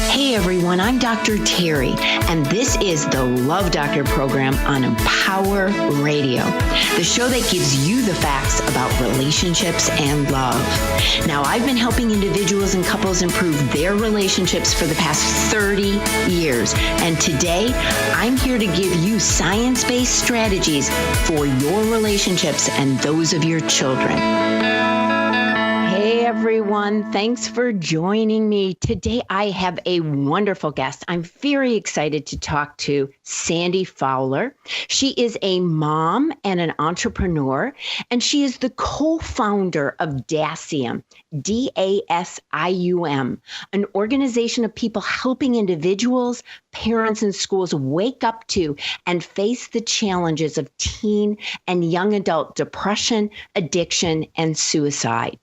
Hey everyone, I'm Dr. Terri, and this is the Love Doctor program on Empower Radio, the show that gives you the facts about relationships and love. Now, I've been helping individuals and couples improve their relationships for the past 30 years, and today I'm here to give you science-based strategies for your relationships and those of your children. Hey everyone, thanks for joining me. Today I have a wonderful guest. I'm very excited to talk to Sandy Fowler. She is a mom and an entrepreneur, and she is the co-founder of DASIUM, DASIUM, an organization of people helping individuals, parents, and schools wake up to and face the challenges of teen and young adult depression, addiction, and suicide.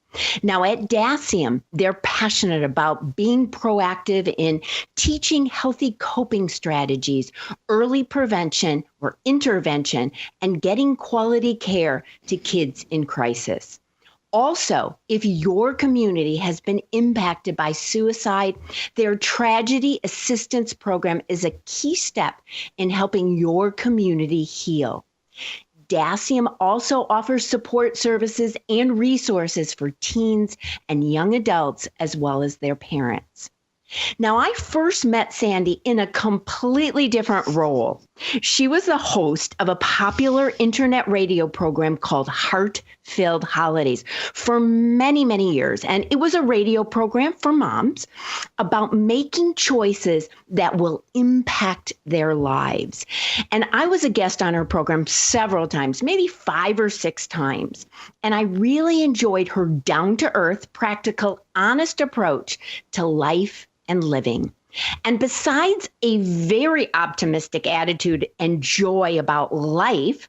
Now at DASIUM, they're passionate about being proactive in teaching healthy coping strategies, early prevention or intervention, and getting quality care to kids in crisis. Also, if your community has been impacted by suicide, their tragedy assistance program is a key step in helping your community heal. DASIUM also offers support services and resources for teens and young adults, as well as their parents. Now, I first met Sandy in a completely different role. She was the host of a popular internet radio program called Heart-Filled Holidays for many, many years. And it was a radio program for moms about making choices that will impact their lives. And I was a guest on her program several times, maybe 5 or 6 times. And I really enjoyed her down-to-earth, practical, honest approach to life and living. And besides a very optimistic attitude and joy about life,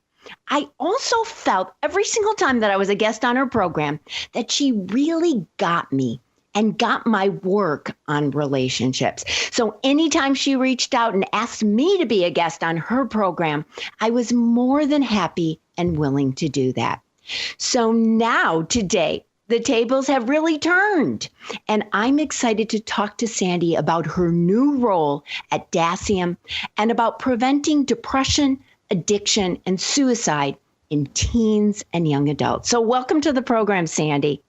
I also felt every single time that I was a guest on her program that she really got me and got my work on relationships. So anytime she reached out and asked me to be a guest on her program, I was more than happy and willing to do that. So now, today, the tables have really turned, and I'm excited to talk to Sandy about her new role at DASIUM and about preventing depression, addiction, and suicide in teens and young adults. So welcome to the program, Sandy.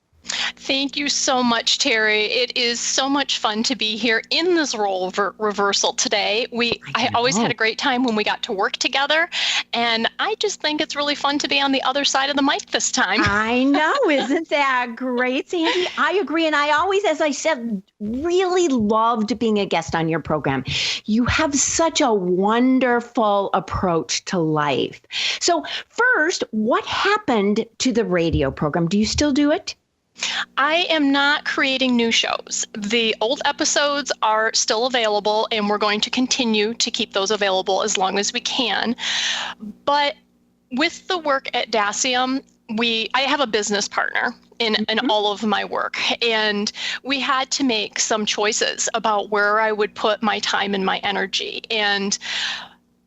Thank you so much, Terri. It is so much fun to be here in this role reversal today. I always had a great time when we got to work together, and I just think it's really fun to be on the other side of the mic this time. I know. Isn't that great, Sandy? I agree. And I always, as I said, really loved being a guest on your program. You have such a wonderful approach to life. So first, what happened to the radio program? Do you still do it? I am not creating new shows. The old episodes are still available, and we're going to continue to keep those available as long as we can. But with the work at DASIUM, I have a business partner in all of my work, and we had to make some choices about where I would put my time and my energy. And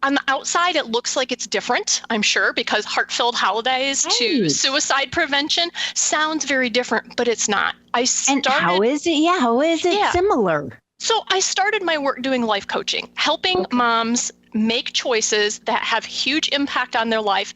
on the outside, it looks like it's different, I'm sure, because Heart-Filled Holidays to suicide prevention sounds very different, but it's not. And how is it? Yeah, how is it similar? So I started my work doing life coaching, helping moms make choices that have huge impact on their life,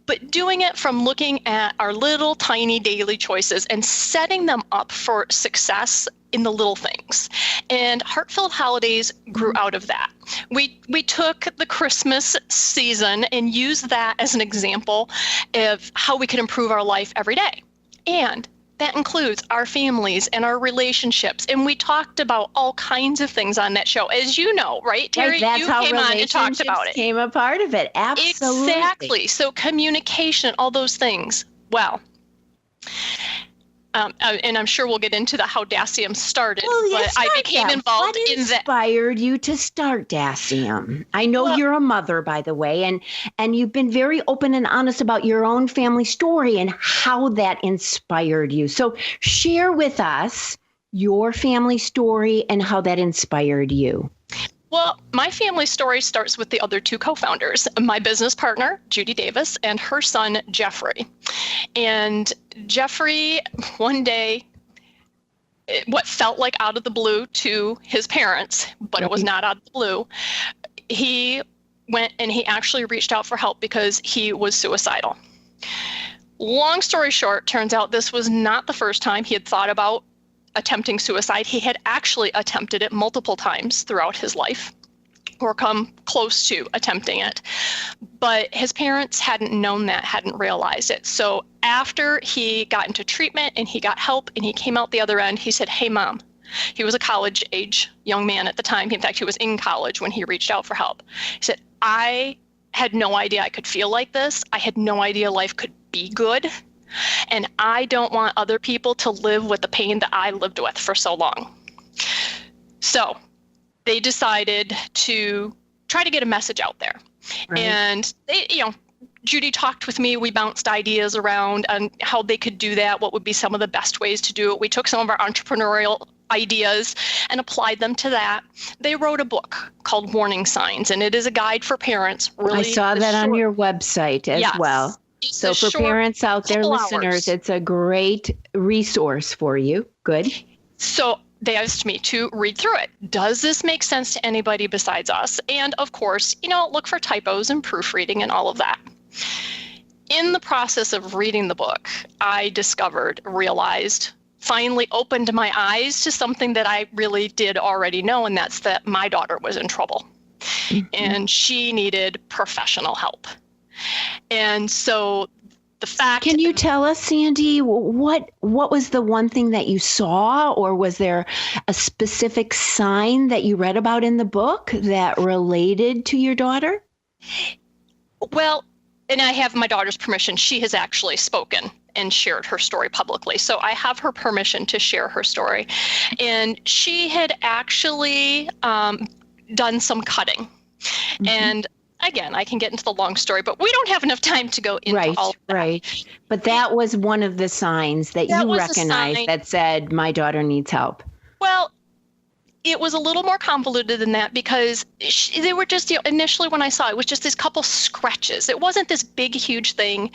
but doing it from looking at our little tiny daily choices and setting them up for success in the little things. And Heart-Filled Holidays grew out of that. We took the Christmas season and used that as an example of how we can improve our life every day. And that includes our families and our relationships. And we talked about all kinds of things on that show. As you know, right, Terri? Right, that's you how came on and talked about it. Came a part of it. Absolutely. Exactly. So communication, all those things. Well, and I'm sure we'll get into how DASIUM started, but I became involved in that. What inspired you to start DASIUM? I know you're a mother, by the way, and you've been very open and honest about your own family story and how that inspired you. So share with us your family story and how that inspired you. Well, my family story starts with the other 2 co-founders, my business partner, Judy Davis, and her son, Jeffrey. And Jeffrey, one day, what felt like out of the blue to his parents, but it was not out of the blue. He went and he actually reached out for help because he was suicidal. Long story short, turns out this was not the first time he had thought about attempting suicide. He had actually attempted it multiple times throughout his life, or come close to attempting it. But his parents hadn't known that, hadn't realized it. So after he got into treatment and he got help and he came out the other end, he said, "Hey, Mom." He was a college age young man at the time. In fact, he was in college when he reached out for help. He said, "I had no idea I could feel like this. I had no idea life could be good. And I don't want other people to live with the pain that I lived with for so long." So they decided to try to get a message out there. Right. And they, Judy talked with me. We bounced ideas around on how they could do that, what would be some of the best ways to do it. We took some of our entrepreneurial ideas and applied them to that. They wrote a book called Warning Signs, and it is a guide for parents. Really, I saw that on your website as well. So for parents out there, listeners, it's a great resource for you. Good. So they asked me to read through it. Does this make sense to anybody besides us? And of course, look for typos and proofreading and all of that. In the process of reading the book, I realized, finally opened my eyes to something that I really did already know, and that's that my daughter was in trouble. Mm-hmm. And she needed professional help. And so the fact... Can you tell us, Sandy, what was the one thing that you saw, or was there a specific sign that you read about in the book that related to your daughter? Well, and I have my daughter's permission. She has actually spoken and shared her story publicly. So I have her permission to share her story. And she had actually done some cutting. Mm-hmm. And again, I can get into the long story, but we don't have enough time to go into all of that. Right. But that was one of the signs that you recognized that said, my daughter needs help. Well, it was a little more convoluted than that, because they were just, initially when I saw it, it was just this couple scratches. It wasn't this big, huge thing.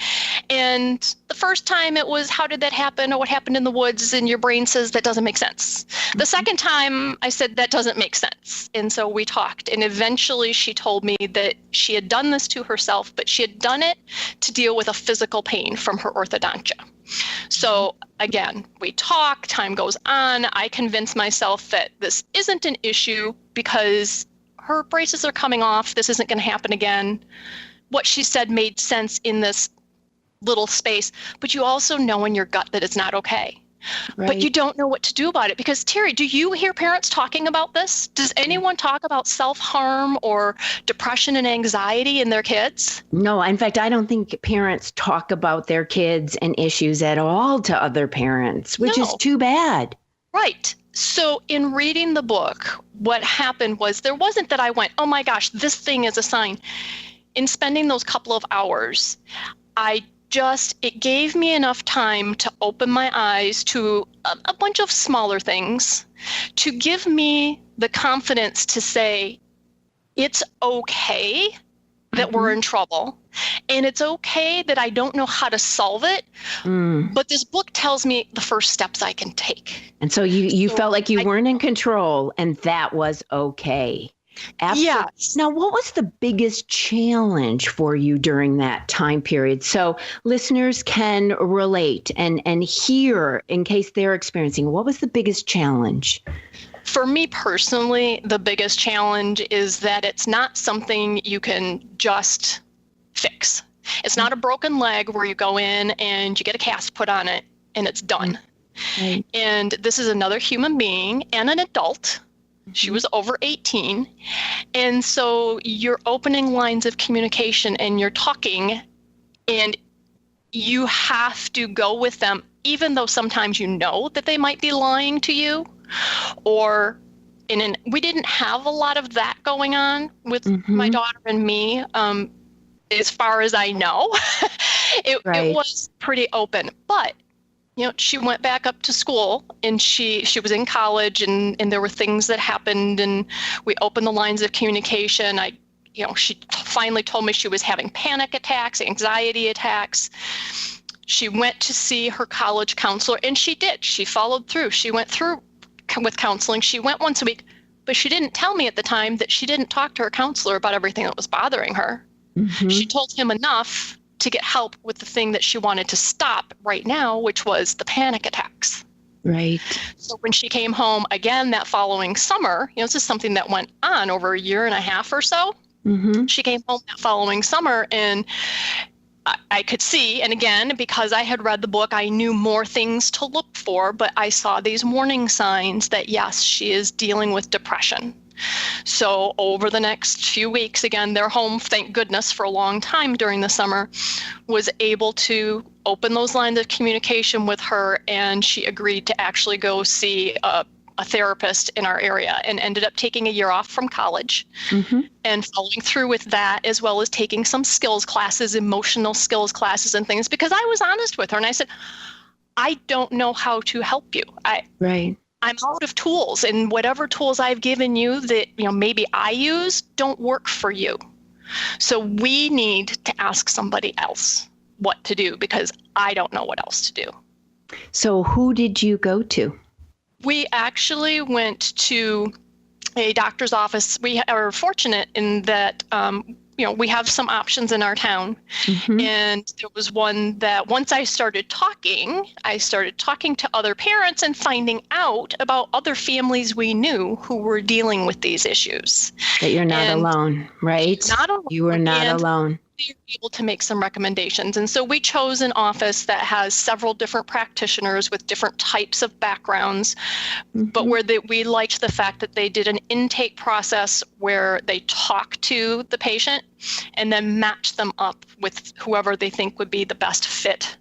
And the first time it was, how did that happen? Or what happened in the woods? And your brain says that doesn't make sense. Mm-hmm. The second time I said that doesn't make sense. And so we talked, and eventually she told me that she had done this to herself, but she had done it to deal with a physical pain from her orthodontia. So again, we talk, time goes on. I convince myself that this isn't an issue because her braces are coming off. This isn't going to happen again. What she said made sense in this little space, but you also know in your gut that it's not okay. Right. But you don't know what to do about it, because Terri, do you hear parents talking about this? Does anyone talk about self-harm or depression and anxiety in their kids? No, in fact, I don't think parents talk about their kids and issues at all to other parents, which is too bad. Right. So in reading the book, what happened was, there wasn't that I went, oh my gosh, this thing is a sign. In spending those couple of hours, it gave me enough time to open my eyes to a bunch of smaller things, to give me the confidence to say, it's okay that we're in trouble, and it's okay that I don't know how to solve it, but this book tells me the first steps I can take. And so you felt like you weren't in control, and that was okay. Absolutely. Yes. Now, what was the biggest challenge for you during that time period? So listeners can relate and hear in case they're experiencing. What was the biggest challenge? For me personally, the biggest challenge is that it's not something you can just fix. It's not a broken leg where you go in and you get a cast put on it and it's done. Right. And this is another human being and an adult. She was over 18. And so you're opening lines of communication and you're talking, and you have to go with them, even though sometimes you know that they might be lying to you. Or we didn't have a lot of that going on with my daughter and me. As far as I know, it was pretty open. But she went back up to school, and she was in college, and there were things that happened, and we opened the lines of communication. She finally told me she was having panic attacks, anxiety attacks. She went to see her college counselor, and she did. She followed through. She went through with counseling. She went once a week, but she didn't tell me at the time that she didn't talk to her counselor about everything that was bothering her. Mm-hmm. She told him enough to get help with the thing that she wanted to stop right now, which was the panic attacks. Right. So when she came home again that following summer, this is something that went on over a year and a half or so. Mm-hmm. She came home that following summer, and I could see, and again, because I had read the book, I knew more things to look for, but I saw these warning signs that, yes, she is dealing with depression. So over the next few weeks, again, they're home, thank goodness, for a long time during the summer, was able to open those lines of communication with her, and she agreed to actually go see a therapist in our area, and ended up taking a year off from college and following through with that, as well as taking some skills classes, emotional skills classes and things, because I was honest with her and I said, I don't know how to help you. I'm out of tools, and whatever tools I've given you that maybe I use don't work for you. So we need to ask somebody else what to do, because I don't know what else to do. So who did you go to? We actually went to a doctor's office. We are fortunate in that, we have some options in our town. Mm-hmm. And there was one that once I started talking to other parents and finding out about other families we knew who were dealing with these issues. That you're not alone, right? Not alone. You were not alone. We were able to make some recommendations. And so we chose an office that has several different practitioners with different types of backgrounds, but where we liked the fact that they did an intake process where they talk to the patient and then match them up with whoever they think would be the best fit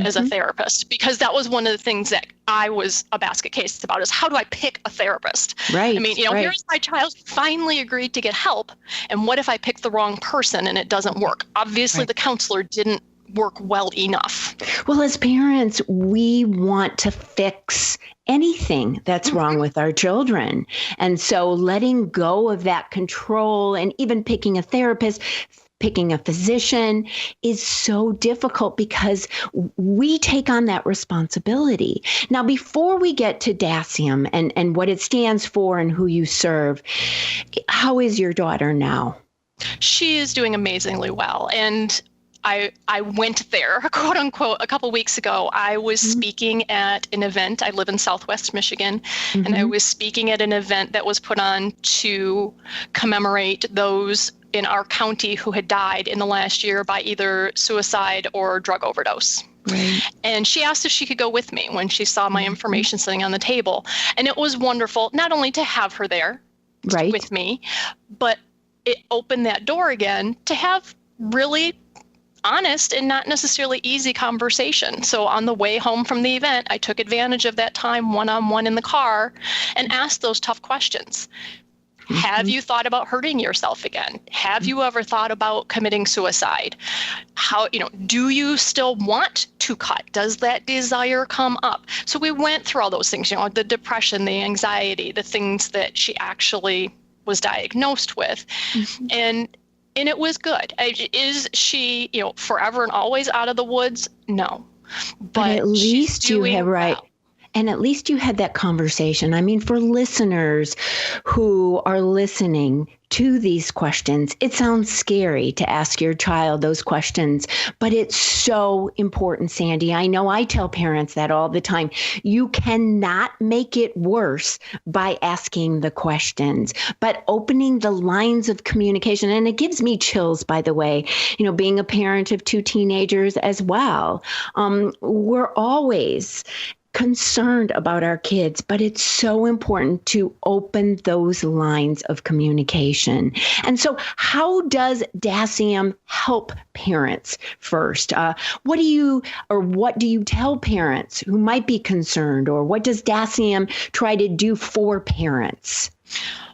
as a therapist, because that was one of the things that I was a basket case about, is how do I pick a therapist? Right. I mean, here's my child who finally agreed to get help, and what if I pick the wrong person and it doesn't work? Obviously, the counselor didn't work well enough. Well, as parents, we want to fix anything that's wrong with our children. And so letting go of that control, and even picking a therapist, picking a physician, is so difficult because we take on that responsibility. Now, before we get to DASIUM and what it stands for and who you serve, how is your daughter now? She is doing amazingly well. And I went there, quote unquote, a couple weeks ago. I was speaking at an event. I live in Southwest Michigan, and I was speaking at an event that was put on to commemorate those in our county who had died in the last year by either suicide or drug overdose. Right. And she asked if she could go with me when she saw my information sitting on the table. And it was wonderful, not only to have her there with me, but it opened that door again to have really honest and not necessarily easy conversation. So on the way home from the event, I took advantage of that time one-on-one in the car and asked those tough questions. Have you thought about hurting yourself again? Have you ever thought about committing suicide? How, do you still want to cut? Does that desire come up? So we went through all those things, the depression, the anxiety, the things that she actually was diagnosed with. And it was good. Is she, forever and always out of the woods? No. But at least you have, right. Well. And at least you had that conversation. I mean, for listeners who are listening to these questions, it sounds scary to ask your child those questions, but it's so important, Sandy. I know I tell parents that all the time. You cannot make it worse by asking the questions, but opening the lines of communication. And it gives me chills, by the way, being a parent of two teenagers as well. We're always concerned about our kids, but it's so important to open those lines of communication. And so how does DASIUM help parents first? What do you tell parents who might be concerned, or what does DASIUM try to do for parents?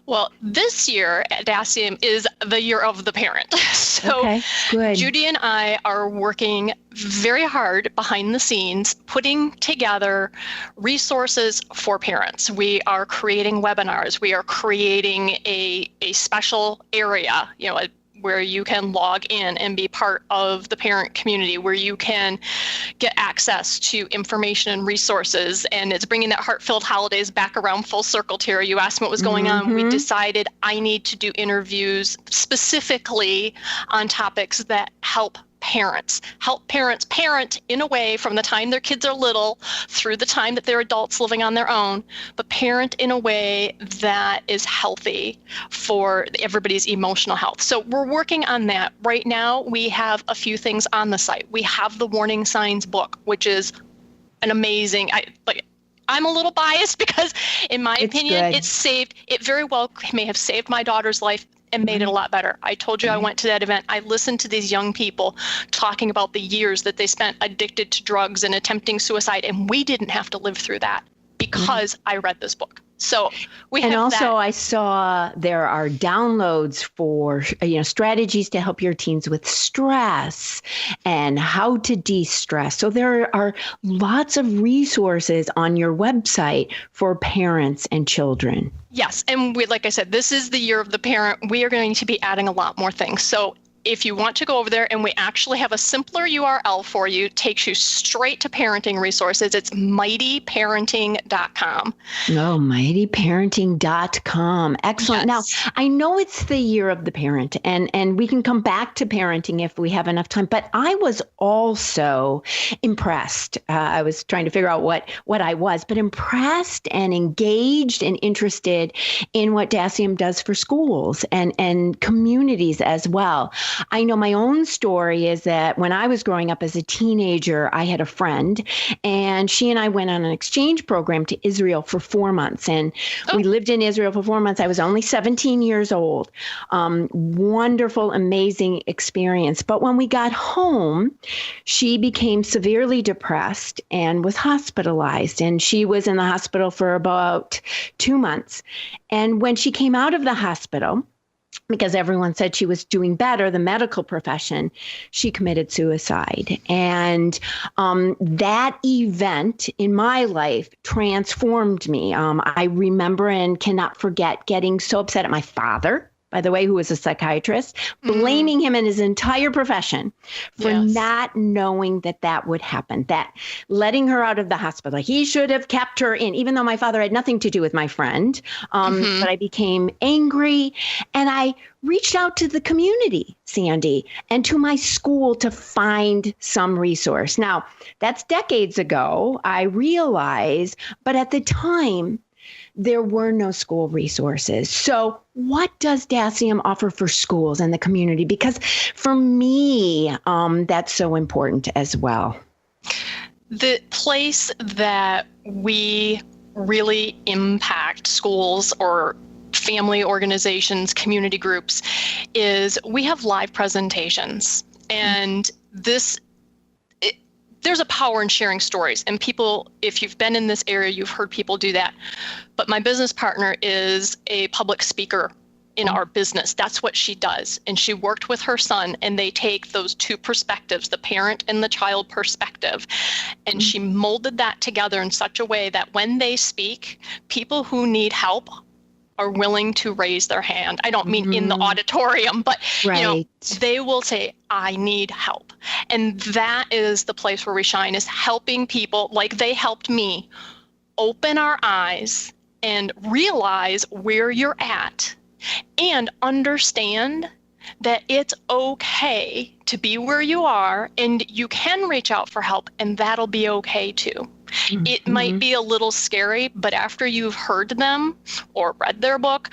Well, this year at DASIUM is the year of the parent. So good. Judy and I are working very hard behind the scenes, putting together resources for parents. We are creating webinars. We are creating a special area, where you can log in and be part of the parent community, where you can get access to information and resources. And it's bringing that heart-filled holidays back around full circle, Terri. You asked me what was going on. We decided I need to do interviews specifically on topics that help parents parent in a way from the time their kids are little through the time that they're adults living on their own, but parent in a way that is healthy for everybody's emotional health. So we're working on that. Right now, we have a few things on the site. We have the warning signs book, which is an amazing, I'm a little biased because in my opinion, it very well may have saved my daughter's life and made it a lot better. I told you I went to that event. I listened to these young people talking about the years that they spent addicted to drugs and attempting suicide, and we didn't have to live through that because I read this book. So we have and also that. I saw there are downloads for strategies to help your teens with stress and how to de-stress. So there are lots of resources on your website for parents and children. Yes, and like I said, this is the year of the parent. We are going to be adding a lot more things. So if you want to go over there, and we actually have a simpler URL for you, takes you straight to parenting resources. It's mightyparenting.com. Oh, mightyparenting.com. Excellent. Yes. Now, I know it's the year of the parent, and we can come back to parenting if we have enough time, but I was also impressed. I was trying to figure out what I was, but impressed and engaged and interested in what DASIUM does for schools and communities as well. I know my own story is that when I was growing up as a teenager, I had a friend, and she and I went on an exchange program to Israel for 4 months. And we lived in Israel for 4 months. I was only 17 years old. Wonderful, amazing experience. But when we got home, she became severely depressed and was hospitalized. And she was in the hospital for about 2 months. And when she came out of the hospital, because everyone said she was doing better, the medical profession, she committed suicide. And that event in my life transformed me. I remember and cannot forget getting so upset at my father, by the way, who was a psychiatrist, blaming him and his entire profession for not knowing that would happen, that letting her out of the hospital. He should have kept her in, even though my father had nothing to do with my friend. But I became angry, and I reached out to the community, Sandy, and to my school to find some resource. Now, that's decades ago, I realize, but at the time, there were no school resources. So what does DASIUM offer for schools and the community? Because for me, that's so important as well. The place that we really impact schools or family organizations, community groups, is we have live presentations. And there's a power in sharing stories, and people, if you've been in this area, you've heard people do that. But my business partner is a public speaker in our business. That's what she does. And she worked with her son, and they take those two perspectives, the parent and the child perspective, and she molded that together in such a way that when they speak, people who need help are willing to raise their hand. I don't mean in the auditorium, but they will say, I need help. And that is the place where we shine, is helping people like they helped me open our eyes and realize where you're at and understand that it's okay to be where you are, and you can reach out for help, and that'll be okay too. It might be a little scary, but after you've heard them or read their book,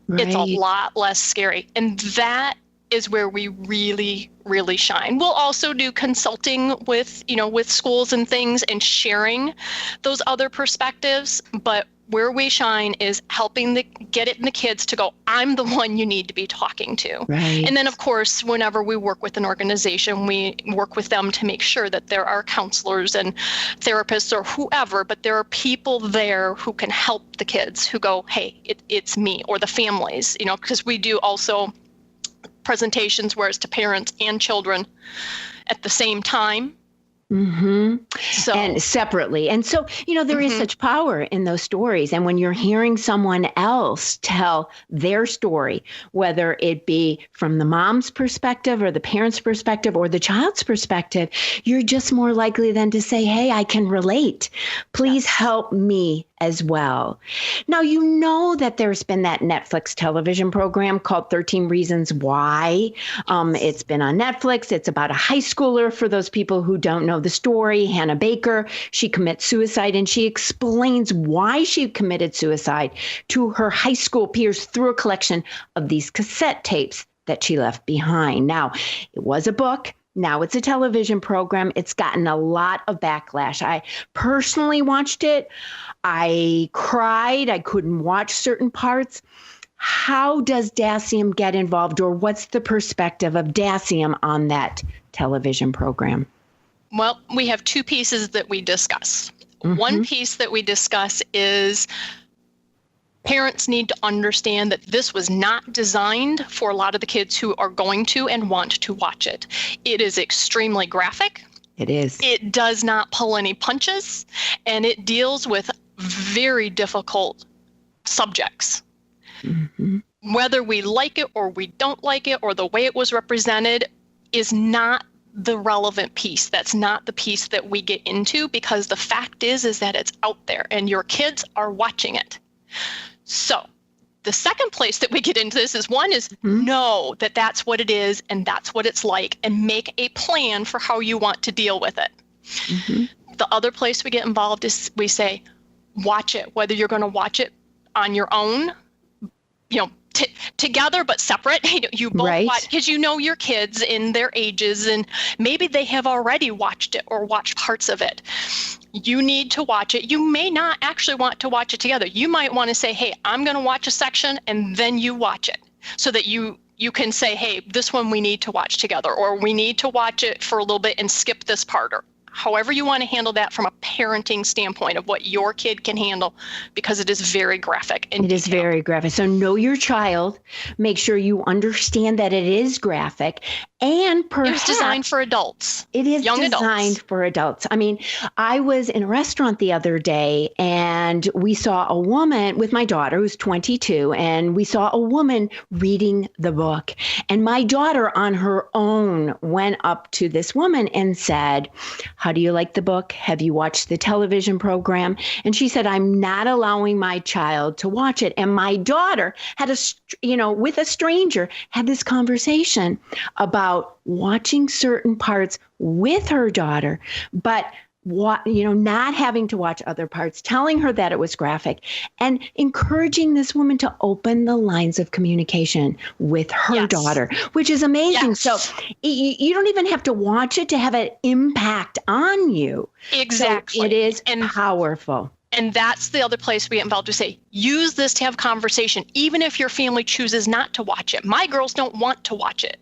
it's a lot less scary. And that is where we really, really shine. We'll also do consulting with schools and things and sharing those other perspectives, but where we shine is helping get it in the kids to go, I'm the one you need to be talking to. Right. And then, of course, whenever we work with an organization, we work with them to make sure that there are counselors and therapists or whoever, but there are people there who can help the kids who go, hey, it's me, or the families, because we do also presentations where it's to parents and children at the same time. Mm-hmm. So, and separately. And so, there is such power in those stories. And when you're hearing someone else tell their story, whether it be from the mom's perspective or the parent's perspective or the child's perspective, you're just more likely then to say, hey, I can relate. Please help me as well. Now, that there's been that Netflix television program called 13 Reasons Why. It's been on Netflix. It's about a high schooler, for those people who don't know the story, Hannah Baker. She commits suicide, and she explains why she committed suicide to her high school peers through a collection of these cassette tapes that she left behind. Now, it was a book. Now it's a television program. It's gotten a lot of backlash. I personally watched it. I cried. I couldn't watch certain parts. How does DASIUM get involved, or what's the perspective of DASIUM on that television program? Well, we have two pieces that we discuss. One piece that we discuss is parents need to understand that this was not designed for a lot of the kids who are going to and want to watch it. It is extremely graphic. It is. It does not pull any punches, and it deals with very difficult subjects. Whether we like it or we don't like it, or the way it was represented, is not the relevant piece. That's not the piece that we get into, because the fact is that it's out there and your kids are watching it. So the second place that we get into this is know that that's what it is and that's what it's like, and make a plan for how you want to deal with it. The other place we get involved is we say, watch it, whether you're going to watch it on your own, together but separate. You both watch, because your kids in their ages, and maybe they have already watched it or watched parts of it. You need to watch it. You may not actually want to watch it together. You might want to say, hey, I'm going to watch a section, and then you watch it, so that you can say, hey, this one we need to watch together, or we need to watch it for a little bit and skip this part, or however you want to handle that from a parenting standpoint of what your kid can handle, because it is very graphic. It is very graphic. So know your child. Make sure you understand that it is graphic. And perhaps it was designed for adults. It is young designed adults. For adults. I mean, I was in a restaurant the other day, and we saw a woman with my daughter who's 22, and we saw a woman reading the book. And my daughter on her own went up to this woman and said, how do you like the book? Have you watched the television program? And she said, I'm not allowing my child to watch it. And my daughter had with a stranger, had this conversation about watching certain parts with her daughter, but not having to watch other parts, telling her that it was graphic, and encouraging this woman to open the lines of communication with her daughter, which is amazing. So you don't even have to watch it to have an impact on you. Exactly. So it is powerful. And that's the other place we get involved, to say, use this to have conversation, even if your family chooses not to watch it. My girls don't want to watch it.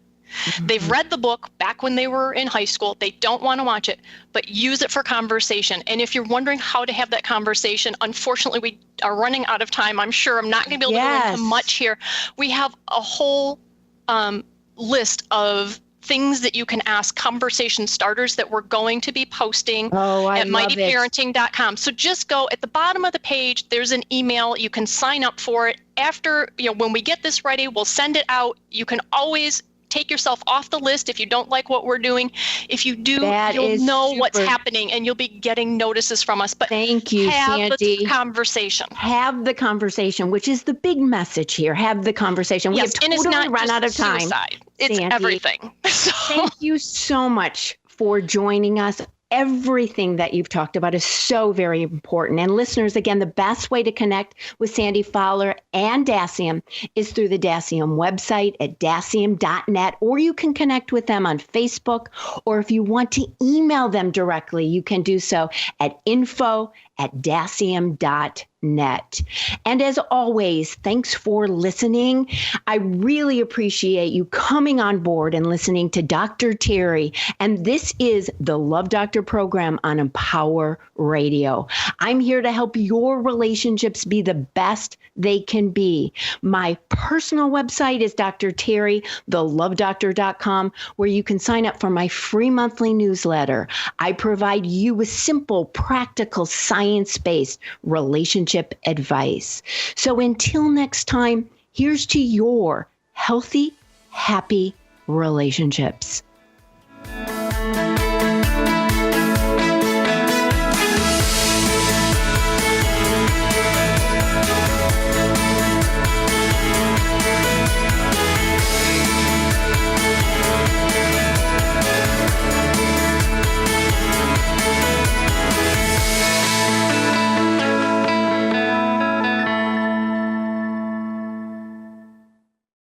They've read the book back when they were in high school. They don't want to watch it, but use it for conversation. And if you're wondering how to have that conversation, unfortunately, we are running out of time. I'm sure I'm not going to be able to go into much here. We have a whole list of things that you can ask, conversation starters that we're going to be posting at mightyparenting.com. So just go at the bottom of the page. There's an email. You can sign up for it. After, when we get this ready, we'll send it out. You can always take yourself off the list if you don't like what we're doing. If you do, you'll know what's happening, and you'll be getting notices from us. But thank you, Sandy. Have the conversation. Have the conversation, which is the big message here. Have the conversation. Yes, we have totally run out of time. Suicide. It's Sandy, everything. Thank you so much for joining us. Everything that you've talked about is so very important. And listeners, again, the best way to connect with Sandy Fowler and DASIUM is through the DASIUM website at dasium.net, or you can connect with them on Facebook, or if you want to email them directly, you can do so at info@dasium.net. And as always, thanks for listening. I really appreciate you coming on board and listening to Dr. Terri. And this is the Love Doctor program on Empower Radio. I'm here to help your relationships be the best they can be. My personal website is Dr. Terri, thelovedoctor.com, where you can sign up for my free monthly newsletter. I provide you with simple, practical, science-based relationship advice. So until next time, here's to your healthy, happy relationships.